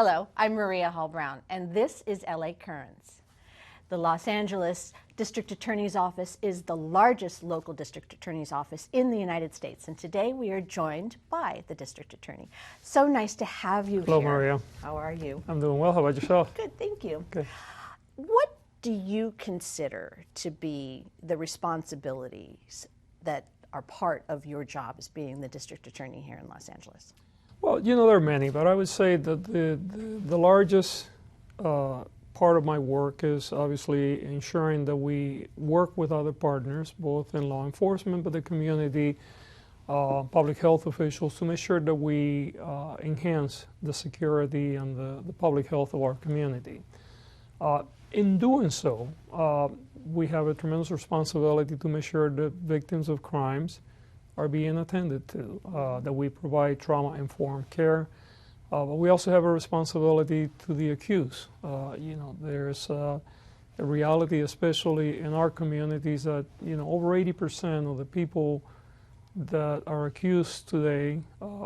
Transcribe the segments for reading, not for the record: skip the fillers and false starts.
Hello, I'm Maria Hall Brown, and this is LA Currents. The Los Angeles District Attorney's Office is the largest local district attorney's office in the United States, and today we are joined by the district attorney. So nice to have you Hello, here. Maria. How are you? I'm doing well. How about yourself? Good, thank you. Good. What do you consider to be the responsibilities that are part of your job as being the district attorney here in Los Angeles? Well, there are many, but I would say that the largest part of my work is obviously ensuring that we work with other partners, both in law enforcement, but the community, public health officials, to make sure that we enhance the security and the public health of our community. In doing so, we have a tremendous responsibility to make sure that victims of crimes are being attended to, that we provide trauma-informed care. But we also have a responsibility to the accused. There's a reality, especially in our communities, that over 80% of the people that are accused today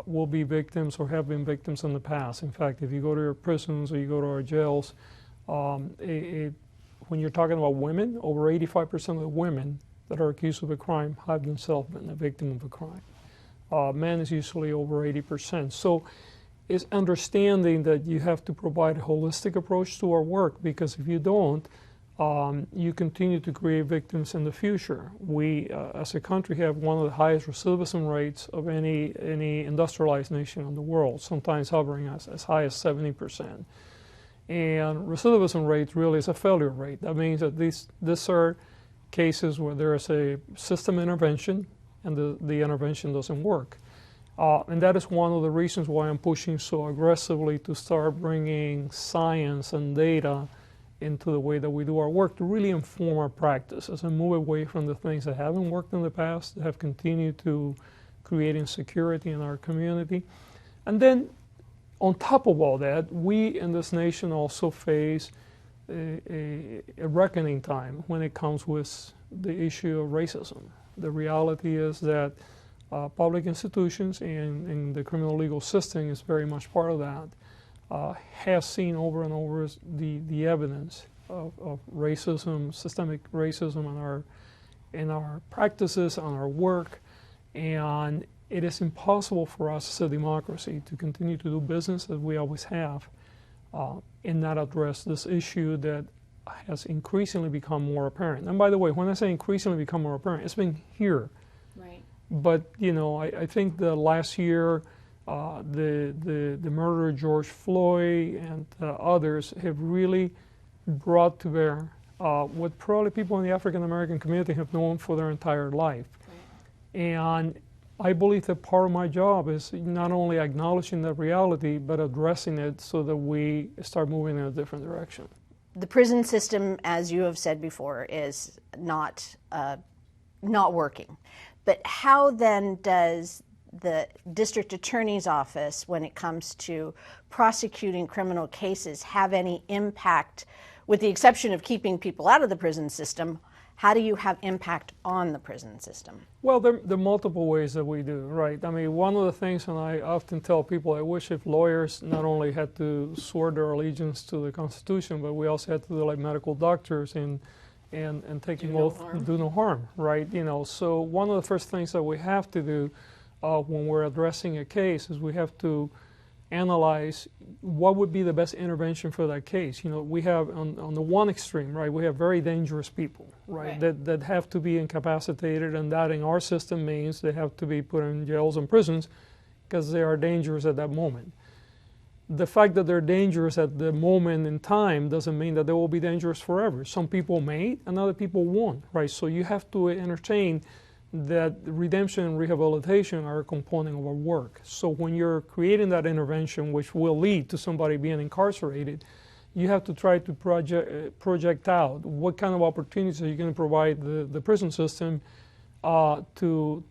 will be victims or have been victims in the past. In fact, if you go to our prisons or you go to our jails, when you're talking about women, over 85% of the women that are accused of a crime have themselves been a victim of a crime. Men is usually over 80%. So it's understanding that you have to provide a holistic approach to our work, because if you don't, you continue to create victims in the future. We, as a country, have one of the highest recidivism rates of any industrialized nation in the world, sometimes hovering as high as 70%. And recidivism rate really is a failure rate. That means that these are cases where there is a system intervention and the intervention doesn't work. And that is one of the reasons why I'm pushing so aggressively to start bringing science and data into the way that we do our work to really inform our practices and move away from the things that haven't worked in the past, that have continued to create insecurity in our community. And then on top of all that, we in this nation also face a reckoning time when it comes with the issue of racism. The reality is that public institutions and the criminal legal system is very much part of that, has seen over and over the evidence of racism, systemic racism in our practices, on our work, and it is impossible for us as a democracy to continue to do business as we always have and not address this issue that has increasingly become more apparent. And by the way, when I say increasingly become more apparent, it's been here. Right. But I think the last year, the murder of George Floyd and others have really brought to bear what probably people in the African American community have known for their entire life. Right. And I believe that part of my job is not only acknowledging that reality, but addressing it so that we start moving in a different direction. The prison system, as you have said before, is not working. But how then does the district attorney's office, when it comes to prosecuting criminal cases, have any impact, with the exception of keeping people out of the prison system? How do you have impact on the prison system? Well, there are multiple ways that we do, right? I mean, one of the things, and I often tell people, I wish if lawyers not only had to swear their allegiance to the Constitution, but we also had to do like medical doctors and take an oath, do no harm, right? So one of the first things that we have to do when we're addressing a case is we have to analyze what would be the best intervention for that case. We have on the one extreme, right, we have very dangerous people, right, that have to be incapacitated, and that in our system means they have to be put in jails and prisons because they are dangerous at that moment. The fact that they're dangerous at the moment in time doesn't mean that they will be dangerous forever. Some people may and other people won't, right? So you have to entertain that redemption and rehabilitation are a component of our work. So when you're creating that intervention, which will lead to somebody being incarcerated, you have to try to project out what kind of opportunities are you going to provide the prison system to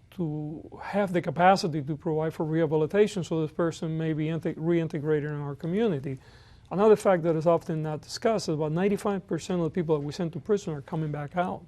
have the capacity to provide for rehabilitation so this person may be reintegrated in our community. Another fact that is often not discussed is about 95% of the people that we send to prison are coming back out.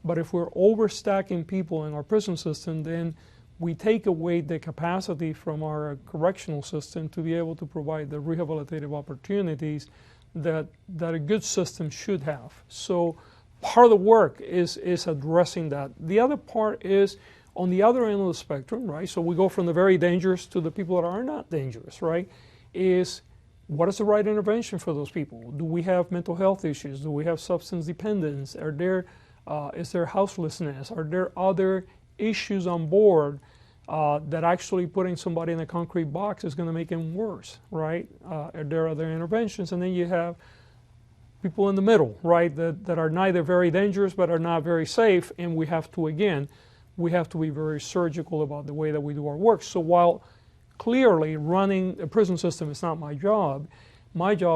But if we're overstacking people in our prison system, then we take away the capacity from our correctional system to be able to provide the rehabilitative opportunities that a good system should have. So part of the work is addressing that. The other part is on the other end of the spectrum, right? So we go from the very dangerous to the people that are not dangerous, right? Is what is the right intervention for those people? Do we have mental health issues? Do we have substance dependence? Is there houselessness? Are there other issues on board that actually putting somebody in a concrete box is going to make them worse, right? Are there other interventions? And then you have people in the middle, right, that are neither very dangerous but are not very safe, and we have to be very surgical about the way that we do our work. So while clearly running a prison system is not my job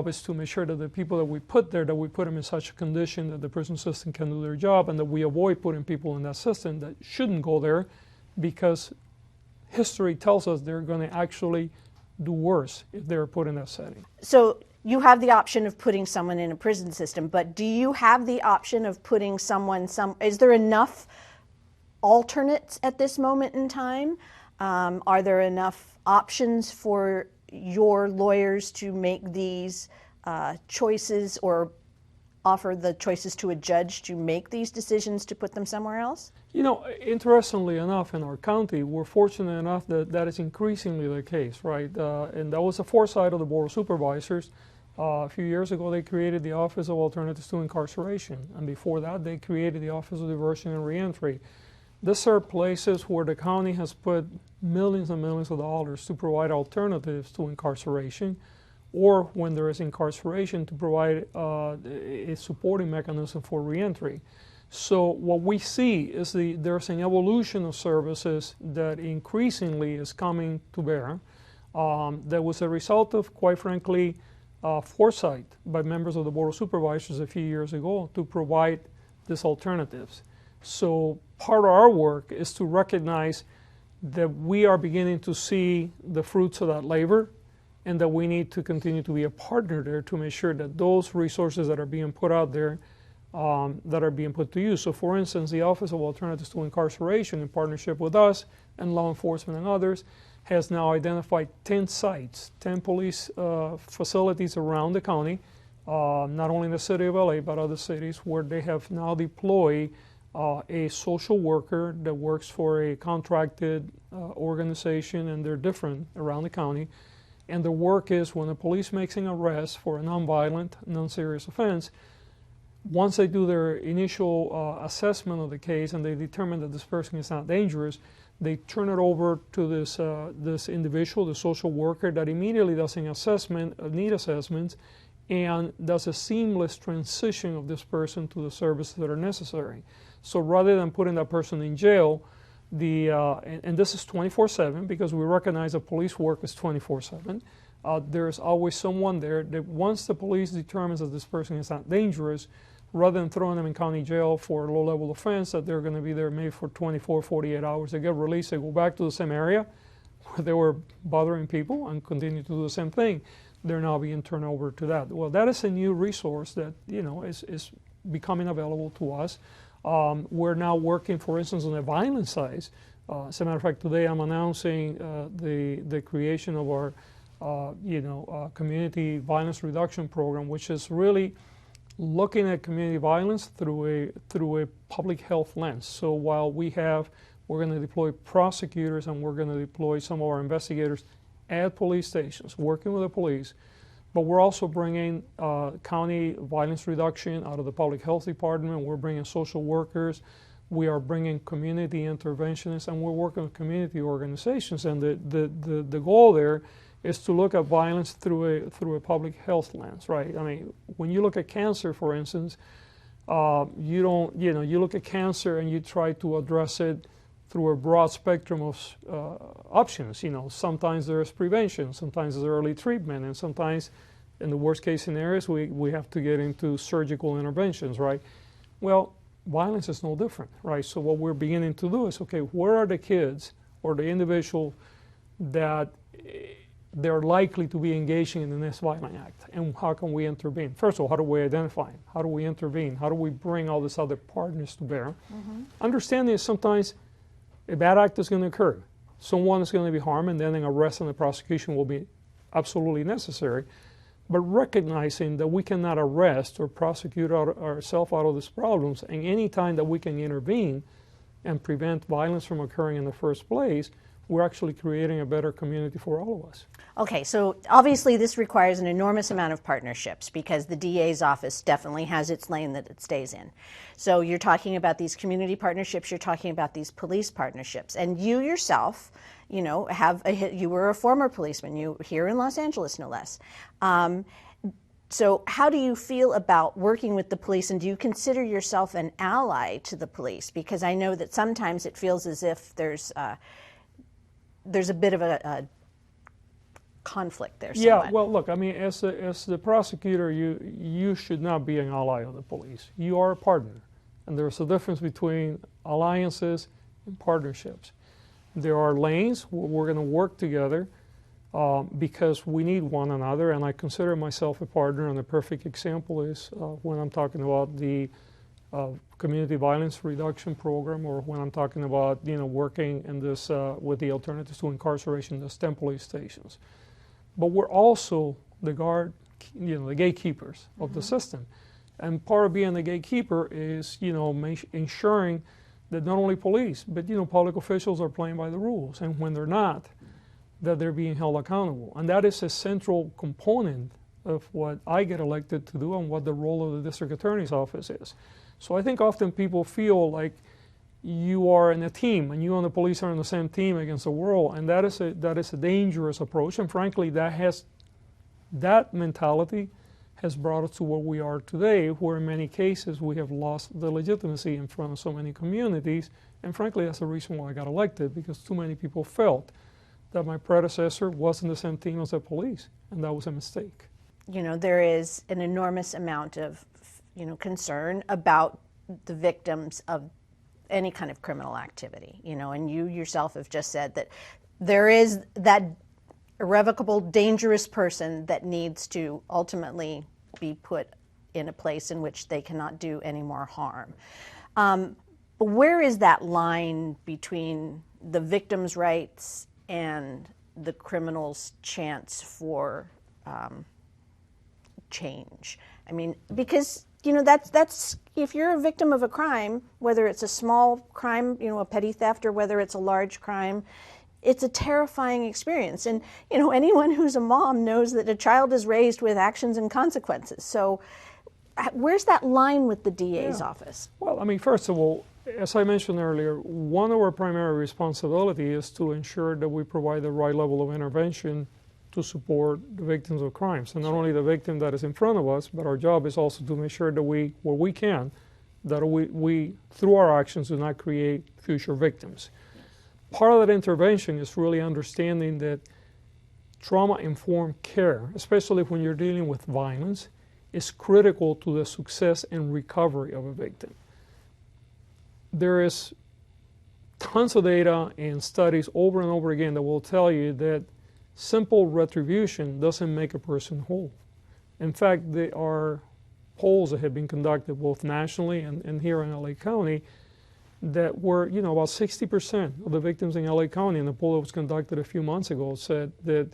is to make sure that the people that we put there, that we put them in such a condition that the prison system can do their job, and that we avoid putting people in that system that shouldn't go there, because history tells us they're going to actually do worse if they're put in that setting. So you have the option of putting someone in a prison system, but do you have the option of putting is there enough alternates at this moment in time? Are there enough options for your lawyers to make these choices, or offer the choices to a judge to make these decisions to put them somewhere else? You know, interestingly enough, in our county, we're fortunate enough that that is increasingly the case, right? And that was a foresight of the Board of Supervisors. A few years ago, they created the Office of Alternatives to Incarceration, and before that, they created the Office of Diversion and Reentry. These are places where the county has put millions and millions of dollars to provide alternatives to incarceration, or when there is incarceration, to provide a supporting mechanism for reentry. So what we see is there's an evolution of services that increasingly is coming to bear. That was a result of, quite frankly, foresight by members of the Board of Supervisors a few years ago to provide these alternatives. So part of our work is to recognize that we are beginning to see the fruits of that labor, and that we need to continue to be a partner there to make sure that those resources that are being put out there, that are being put to use. So for instance, the Office of Alternatives to Incarceration, in partnership with us and law enforcement and others, has now identified 10 sites, 10 police facilities around the county, not only in the city of LA, but other cities, where they have now deployed a social worker that works for a contracted organization, and they're different around the county. And the work is, when the police makes an arrest for a nonviolent, non-serious offense, once they do their initial assessment of the case and they determine that this person is not dangerous, they turn it over to this individual, the social worker, that immediately does an assessment, need assessments, and does a seamless transition of this person to the services that are necessary. So rather than putting that person in jail, and this is 24/7, because we recognize that police work is 24/7. There's always someone there that, once the police determines that this person is not dangerous, rather than throwing them in county jail for a low-level offense, that they're going to be there maybe for 24, 48 hours. They get released, they go back to the same area where they were bothering people and continue to do the same thing. They're now being turned over to that. Well, that is a new resource that, you know, is becoming available to us. We're now working, for instance, on the violence side. As a matter of fact, today I'm announcing the creation of our community violence reduction program, which is really looking at community violence through a public health lens. So while we're going to deploy prosecutors, and we're going to deploy some of our investigators at police stations, working with the police, but we're also bringing county violence reduction out of the public health department. We're bringing social workers. We are bringing community interventionists, and we're working with community organizations. And the goal there is to look at violence through a public health lens, right? I mean, when you look at cancer, for instance, you look at cancer and you try to address it through a broad spectrum of options. You know, sometimes there's prevention, sometimes there's early treatment, and sometimes, in the worst case scenarios, we have to get into surgical interventions, right? Well, violence is no different, right? So what we're beginning to do is, okay, where are the kids or the individual that they're likely to be engaging in the next violent act, and how can we intervene? First of all, how do we identify them? How do we intervene? How do we bring all these other partners to bear? Mm-hmm. Understanding is sometimes a bad act is going to occur. someone is going to be harmed, and then an arrest and a prosecution will be absolutely necessary. But recognizing that we cannot arrest or prosecute ourselves out of these problems, and any time that we can intervene and prevent violence from occurring in the first place, we're actually creating a better community for all of us. Okay, so obviously this requires an enormous amount of partnerships because the DA's office definitely has its lane that it stays in. So you're talking about these community partnerships, you're talking about these police partnerships, and you yourself, you know, you were a former policeman, you here in Los Angeles, no less. So how do you feel about working with the police, and do you consider yourself an ally to the police? Because I know that sometimes it feels as if there's a bit of a conflict there somewhat. Yeah, well, look, I mean, as the prosecutor, you should not be an ally of the police. You are a partner, and there's a difference between alliances and partnerships. There are lanes where we're going to work together because we need one another, and I consider myself a partner, and the perfect example is when I'm talking about the community violence reduction program, or when I'm talking about, you know, working in this with the alternatives to incarceration, the STEM police stations. But we're also the the gatekeepers of the system, and part of being the gatekeeper is, you know, ensuring that not only police, but, you know, public officials are playing by the rules, and when they're not, that they're being held accountable. And that is a central component of what I get elected to do and what the role of the district attorney's office is. So I think often people feel like you are in a team, and you and the police are on the same team against the world, and that is a dangerous approach. And frankly, that mentality has brought us to where we are today, where in many cases we have lost the legitimacy in front of so many communities. And frankly, that's the reason why I got elected, because too many people felt that my predecessor was in the same team as the police, and that was a mistake. You know, there is an enormous amount of, you know, concern about the victims of any kind of criminal activity, you know, and you yourself have just said that there is that irrevocable, dangerous person that needs to ultimately be put in a place in which they cannot do any more harm. But where is that line between the victim's rights and the criminal's chance for change? I mean, because, you know, that's if you're a victim of a crime, whether it's a small crime, you know, a petty theft, or whether it's a large crime, it's a terrifying experience. And, you know, anyone who's a mom knows that a child is raised with actions and consequences. So where's that line with the DA's office? Well, I mean, first of all, as I mentioned earlier, one of our primary responsibilities is to ensure that we provide the right level of intervention to support the victims of crimes. And not only the victim that is in front of us, but our job is also to make sure that we, where we can, that we through our actions, do not create future victims. Part of that intervention is really understanding that trauma-informed care, especially when you're dealing with violence, is critical to the success and recovery of a victim. There is tons of data and studies over and over again that will tell you that simple retribution doesn't make a person whole. In fact, there are polls that have been conducted both nationally and here in LA County that were, you know, about 60% of the victims in LA County in the poll that was conducted a few months ago said that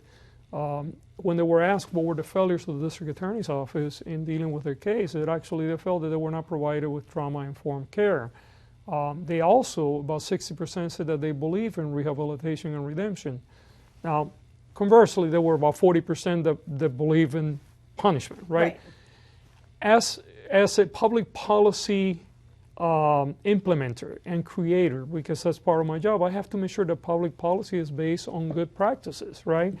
when they were asked what were the failures of the district attorney's office in dealing with their case, that actually they felt that they were not provided with trauma-informed care. They also, about 60% said that they believe in rehabilitation and redemption. Now, conversely, there were about 40% that believe in punishment, right? As a public policy implementer and creator, because that's part of my job, I have to make sure that public policy is based on good practices, right?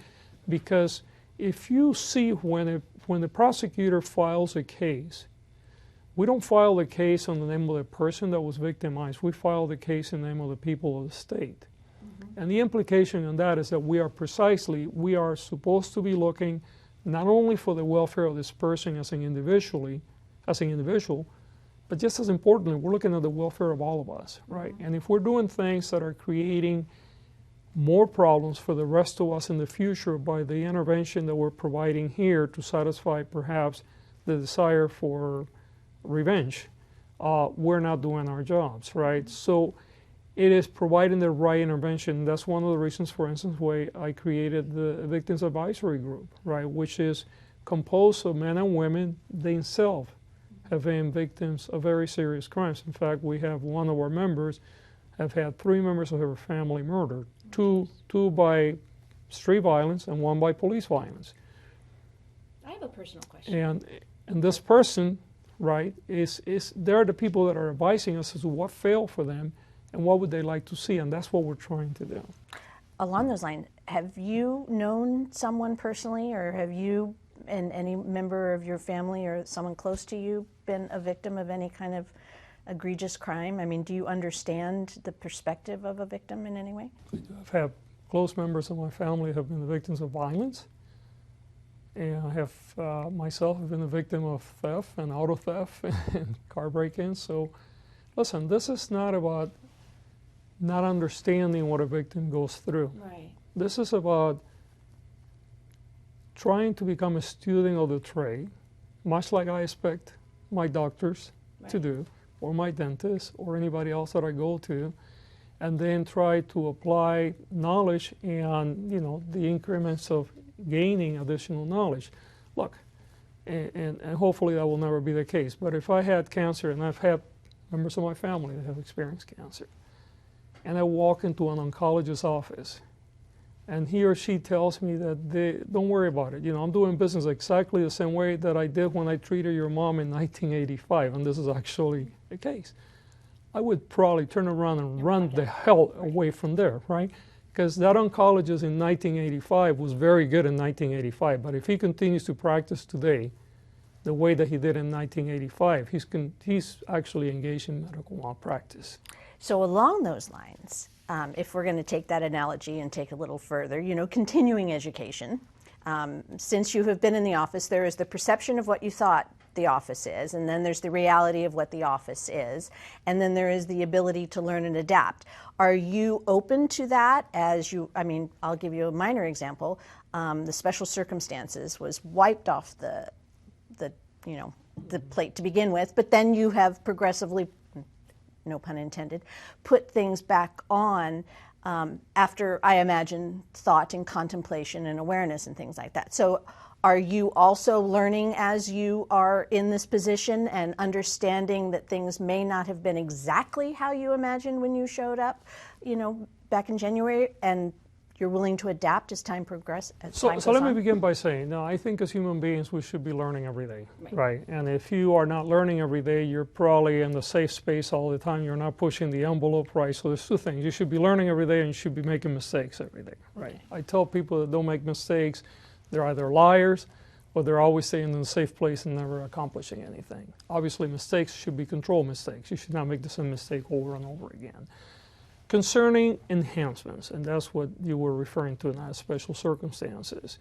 Because if you see when the prosecutor files a case, we don't file the case on the name of the person that was victimized. We file the case in the name of the people of the state. Mm-hmm. And the implication on that is that we are supposed to be looking not only for the welfare of this person as an individual, but just as importantly, we're looking at the welfare of all of us, right? Mm-hmm. And if we're doing things that are creating more problems for the rest of us in the future by the intervention that we're providing here to satisfy perhaps the desire for revenge, we're not doing our jobs, right? So it is providing the right intervention. That's one of the reasons, for instance, why I created the Victims Advisory Group, right, which is composed of men and women themselves have been victims of very serious crimes. In fact, we have one of our members have had 3 members of her family murdered, two by street violence and 1 by police violence. I have a personal question. And this person, right, they're the people that are advising us as to what failed for them and what would they like to see, and that's what we're trying to do. Along those lines, have you known someone personally, or have you and any member of your family or someone close to you been a victim of any kind of egregious crime? I mean, do you understand the perspective of a victim in any way? I've had close members of my family have been the victims of violence, and I have myself have been a victim of theft and auto theft and car break-ins. So listen, this is not about not understanding what a victim goes through. Right. This is about trying to become a student of the trade, much like I expect my doctors to do, or my dentist, or anybody else that I go to, and then try to apply knowledge and, you know, the increments of gaining additional knowledge. Look, and hopefully that will never be the case, but if I had cancer, and I've had members of my family that have experienced cancer, and I walk into an oncologist's office, and he or she tells me that don't worry about it. You know, I'm doing business exactly the same way that I did when I treated your mom in 1985, and this is actually the case. I would probably turn around and run the hell away from there, right? Because that oncologist in 1985 was very good in 1985, but if he continues to practice today the way that he did in 1985, he's actually engaged in medical malpractice. So along those lines, if we're going to take that analogy and take a little further, you know, continuing education, since you have been in the office, there is the perception of what you thought the office is, and then there's the reality of what the office is, and then there is the ability to learn and adapt. Are you open to that as you, I mean, I'll give you a minor example. The special circumstances was wiped off the plate to begin with, but then you have progressively, no pun intended, put things back on after, I imagine, thought and contemplation and awareness and things like that. So are you also learning as you are in this position and understanding that things may not have been exactly how you imagined when you showed up, you know, back in January, and you're willing to adapt as time progresses? So let me begin by saying, no, I think as human beings we should be learning every day, right? And if you are not learning every day, you're probably in the safe space all the time. You're not pushing the envelope, right? So there's 2 things. You should be learning every day and you should be making mistakes every day, right? Okay. I tell people that don't make mistakes, they're either liars or they're always staying in a safe place and never accomplishing anything. Obviously mistakes should be controlled mistakes. You should not make the same mistake over and over again. Concerning enhancements, and that's what you were referring to in that special circumstances,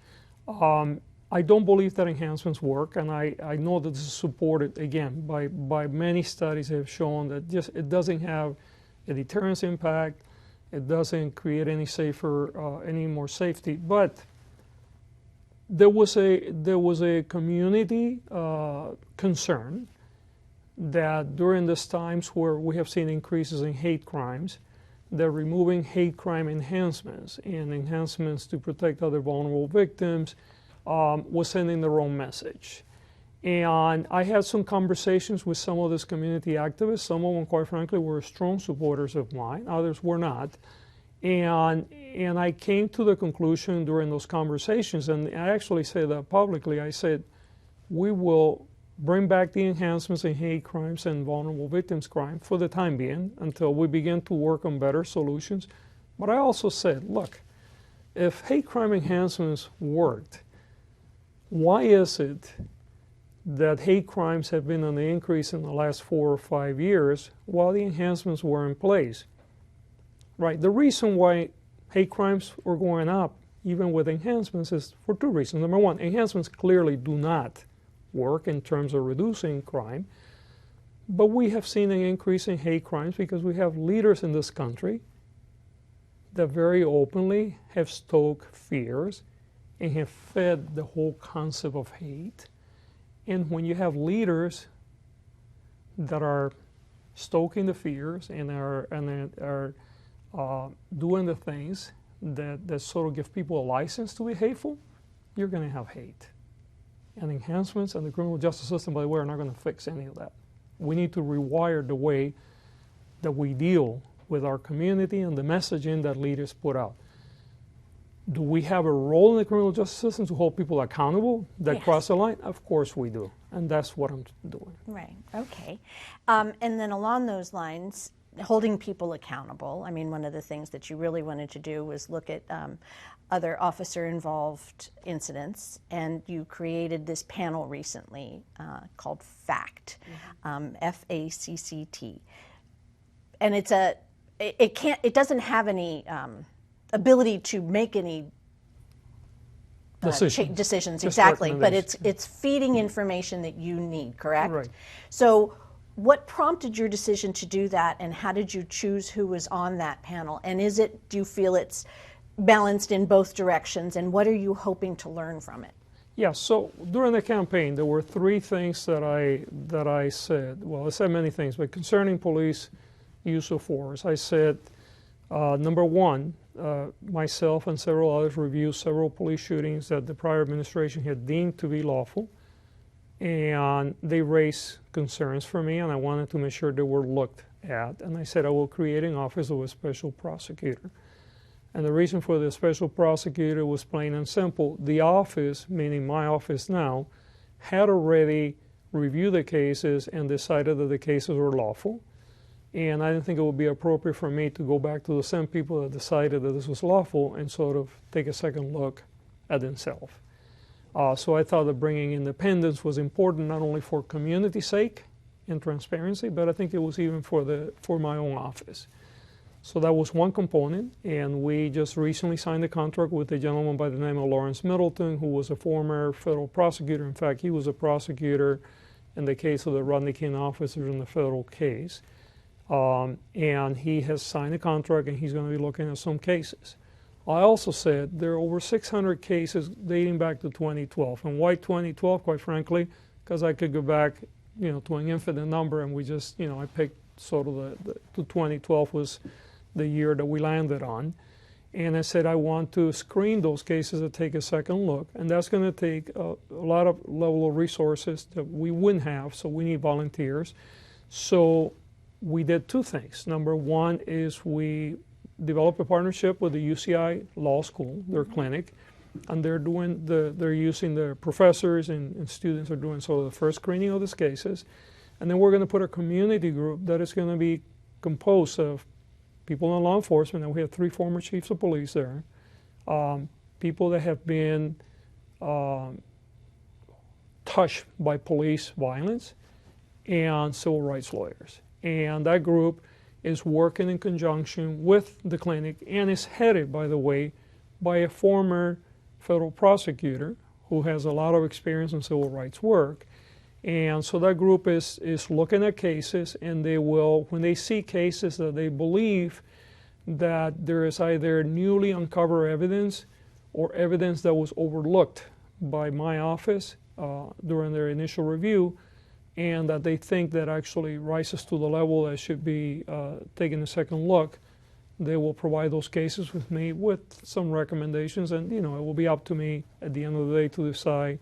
I don't believe that enhancements work, and I know that this is supported, again, by many studies that have shown that just it doesn't have a deterrence impact, it doesn't create any more safety, but there was a community concern that during these times where we have seen increases in hate crimes, they're removing hate crime enhancements and enhancements to protect other vulnerable victims was sending the wrong message. And I had some conversations with some of these community activists. Some of them, quite frankly, were strong supporters of mine. Others were not. And I came to the conclusion during those conversations, and I actually said that publicly, I said, we will bring back the enhancements in hate crimes and vulnerable victims crime for the time being until we begin to work on better solutions. But I also said, look, if hate crime enhancements worked, why is it that hate crimes have been on the increase in the last 4 or 5 years while the enhancements were in place? Right. The reason why hate crimes were going up, even with enhancements, is for 2 reasons. Number 1, enhancements clearly do not work in terms of reducing crime, but we have seen an increase in hate crimes because we have leaders in this country that very openly have stoked fears and have fed the whole concept of hate. And when you have leaders that are stoking the fears and are doing the things that sort of give people a license to be hateful, you're going to have hate. And enhancements and the criminal justice system, by the way, are not going to fix any of that. We need to rewire the way that we deal with our community and the messaging that leaders put out. Do we have a role in the criminal justice system to hold people accountable that cross the line? Of course we do. And that's what I'm doing. Right. Okay. And then along those lines, holding people accountable. I mean, one of the things that you really wanted to do was look at other officer-involved incidents, and you created this panel recently called FACT, F-A-C-C-T. And it doesn't have any ability to make any decisions exactly, but it's feeding information that you need, correct? Right. So what prompted your decision to do that, and how did you choose who was on that panel? And do you feel it's balanced in both directions, and what are you hoping to learn from it? Yeah, so during the campaign, there were three things that I said. Well, I said many things, but concerning police use of force, I said, number one, myself and several others reviewed several police shootings that the prior administration had deemed to be lawful, and they raised concerns for me, and I wanted to make sure they were looked at. And I said I will create an office of a special prosecutor. And the reason for the special prosecutor was plain and simple. The office, meaning my office now, had already reviewed the cases and decided that the cases were lawful. And I didn't think it would be appropriate for me to go back to the same people that decided that this was lawful and sort of take a second look at themselves. So I thought that bringing independence was important, not only for community's sake and transparency, but I think it was even for my own office. So that was one component, and we just recently signed a contract with a gentleman by the name of Lawrence Middleton, who was a former federal prosecutor. In fact, he was a prosecutor in the case of the Rodney King officers in the federal case. And he has signed a contract, and he's going to be looking at some cases. I also said there are over 600 cases dating back to 2012. And why 2012, quite frankly? Because I could go back, to an infinite number, and we just, I picked sort of the 2012 was the year that we landed on. And I said I want to screen those cases and take a second look. And that's going to take a lot of level of resources that we wouldn't have, so we need volunteers. So we did two things. Number one is we developed a partnership with the UCI Law School, their clinic, and they're using their professors and students are doing sort of the first screening of these cases. And then we're going to put a community group that is going to be composed of people in law enforcement, and we have 3 former chiefs of police there, people that have been touched by police violence, and civil rights lawyers. And that group is working in conjunction with the clinic and is headed, by the way, by a former federal prosecutor who has a lot of experience in civil rights work. And so that group is looking at cases, and they will, when they see cases that they believe that there is either newly uncovered evidence or evidence that was overlooked by my office during their initial review, and that they think that actually rises to the level that should be taking a second look, they will provide those cases with me with some recommendations, and it will be up to me at the end of the day to decide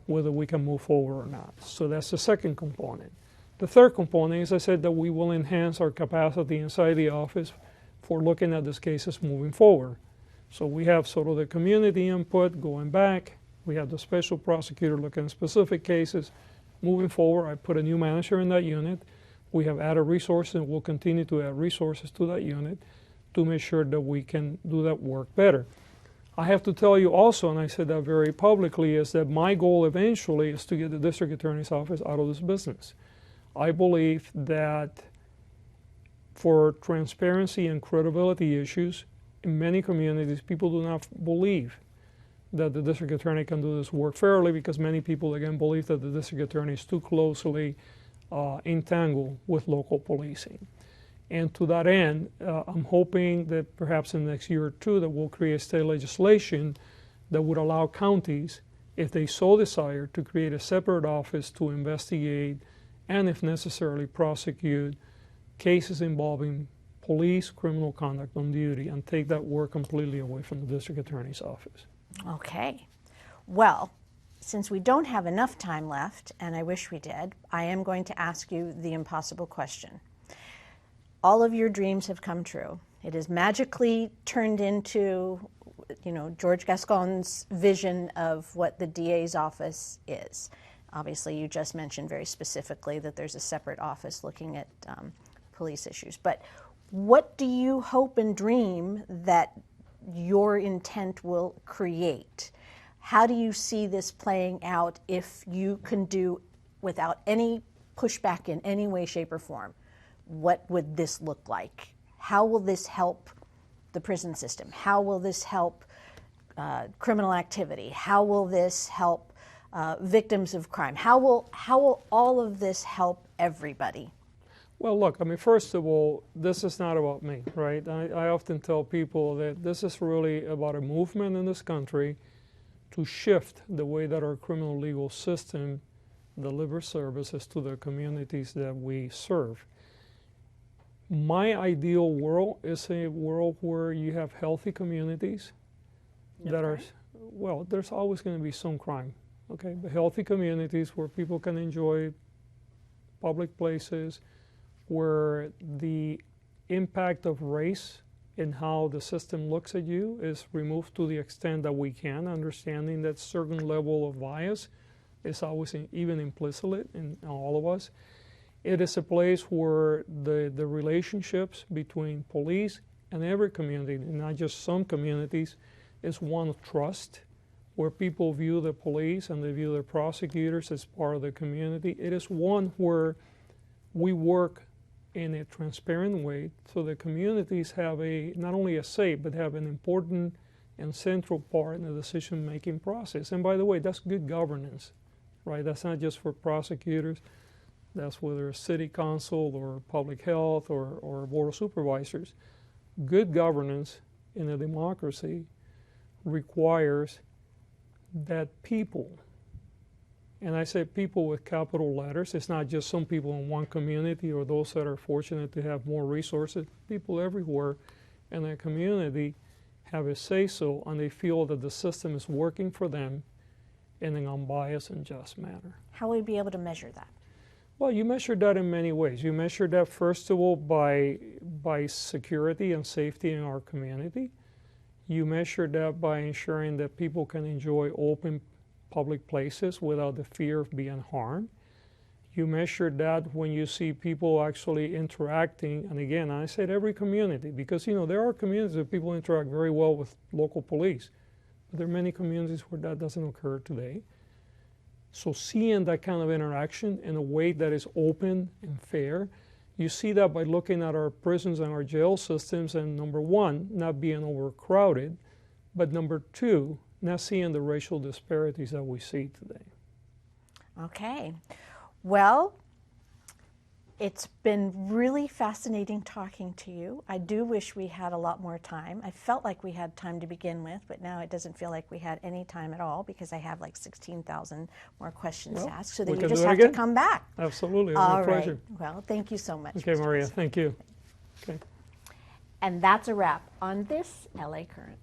whether we can move forward or not. So that's the second component. The third component is I said that we will enhance our capacity inside the office for looking at these cases moving forward. So we have sort of the community input going back. We have the special prosecutor looking at specific cases. Moving forward, I put a new manager in that unit. We have added resources, and we'll continue to add resources to that unit to make sure that we can do that work better. I have to tell you also, and I said that very publicly, is that my goal eventually is to get the district attorney's office out of this business. I believe that for transparency and credibility issues, in many communities, people do not believe that the district attorney can do this work fairly, because many people, again, believe that the district attorney is too closely entangled with local policing. And to that end, I'm hoping that perhaps in the next year or two that we'll create state legislation that would allow counties, if they so desire, to create a separate office to investigate and, if necessary, prosecute cases involving police criminal conduct on duty and take that work completely away from the district attorney's office. Okay. Well, since we don't have enough time left, and I wish we did, I am going to ask you the impossible question. All of your dreams have come true. It is magically turned into, George Gascon's vision of what the DA's office is. Obviously, you just mentioned very specifically that there's a separate office looking at police issues. But what do you hope and dream that your intent will create? How do you see this playing out if you can do without any pushback in any way, shape, or form? What would this look like? How will this help the prison system? How will this help criminal activity? How will this help victims of crime? How will all of this help everybody? Well, look, first of all, this is not about me, right? I often tell people that this is really about a movement in this country to shift the way that our criminal legal system delivers services to the communities that we serve. My ideal world is a world where you have healthy communities that are, well, there's always going to be some crime, okay? But healthy communities where people can enjoy public places, where the impact of race in how the system looks at you is removed to the extent that we can, understanding that certain level of bias is always even implicit in all of us. It is a place where the relationships between police and every community, not just some communities, is one of trust, where people view the police and they view the prosecutors as part of the community. It is one where we work in a transparent way so the communities have not only a say, but have an important and central part in the decision-making process. And by the way, that's good governance, right? That's not just for prosecutors. That's whether it's city council or public health or board of supervisors. Good governance in a democracy requires that people, and I say people with capital letters, it's not just some people in one community or those that are fortunate to have more resources. People everywhere in a community have a say-so, and they feel that the system is working for them in an unbiased and just manner. How will we be able to measure that? Well, you measure that in many ways. You measure that, first of all, by security and safety in our community. You measure that by ensuring that people can enjoy open public places without the fear of being harmed. You measure that when you see people actually interacting, and again, I said every community, because there are communities where people interact very well with local police, but there are many communities where that doesn't occur today. So seeing that kind of interaction in a way that is open and fair, you see that by looking at our prisons and our jail systems, and number one, not being overcrowded, but number two, not seeing the racial disparities that we see today. Okay. Well, it's been really fascinating talking to you. I do wish we had a lot more time. I felt like we had time to begin with, but now it doesn't feel like we had any time at all because I have like 16,000 more questions to ask. So then you just have to come back. Absolutely. All my pleasure. Right. Well, thank you so much. Okay, Maria. Thank you. Okay. And that's a wrap on this LA Current.